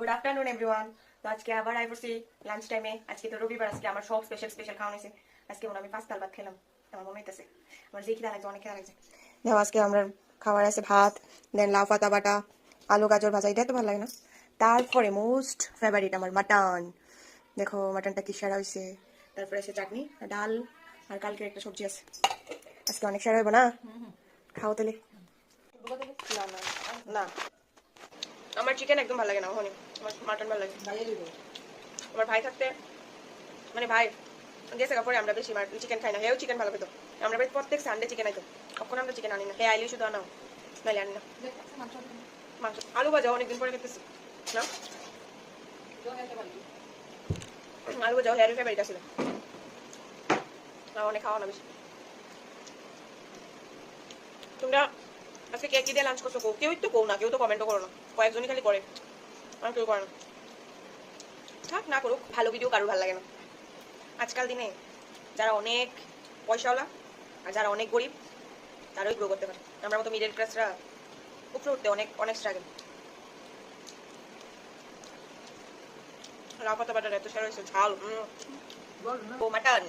Good afternoon everyone. তো আজকে আবার আই করছি লাঞ্চ টাইমে। আজকে তো রবিবার, আজকে আমার সব স্পেশাল খাওয়া হয়েছে। আজকে মনে আমি পাঁচতাল ভাত খেলাম, আমার মনে হইতেছে। আমার যে খিদা লাগছে, অনেক খিদা লাগছে। দেখো আজকে আমরা খাবার আছে ভাত, দেন লাউ পাতা বাটা, আলু গাজর ভাজা, এটা তো ভালো লাগে না। তারপরে মোস্ট ফেভারিট আমার মাটন। দেখো মাটনটা কি সেরা হয়েছে। তারপরে আছে চাটনি, ডাল, আর কালকে একটা সবজি আছে। আজকে অনেক সেরা হইব না? খাও তাহলে। না না না, আমার চিকেন একদম ভালো লাগে না, ওখানে আমার মাটন ভালো লাগে। আমার ভাই থাকতে, মানে ভাই গেছে পরে আমরা বেশি চিকেন খাই না। হেও চিকেন ভালো পেতো, আমরা ভাই প্রত্যেক সানডে চিকেন আইতো। কখন আমরা চিকেন আনি না, হে আইলে শুধু আনাও, নাইলে আনি না। মাংস আলু ভাজা অনেকদিন পরে খেতেছি না। আলু ভাজা হেয়ার ফেভারিট ছিল, অনেক খাওয়া না বেশি। তোমরা আজকে কে কি দিয়ে লাঞ্চ করছো? কেউ তো কো না, কেউ তো কমেন্টও করো না, কয়েকজনই খালি করে, আর কেউ করে না। থাক না করুক, ভালো ভিডিও কারোর ভালো লাগে না আজকাল দিনে। যারা অনেক পয়সাওয়ালা আর যারা অনেক গরিব তারাই গ্রো করতে পারে। আমরা মতো মিডল ক্লাসরা উপরে উঠতে অনেক অনেক স্ট্রাগল। লাউ পাতা বাটার এত সেরা হয়েছে, ঝাল। ও মাটন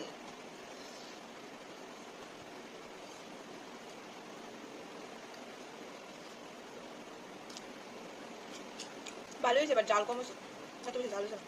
ভালো হয়েছে, এবার জাল কম হয়েছে, এত বেশি ঝাল হয়েছে না।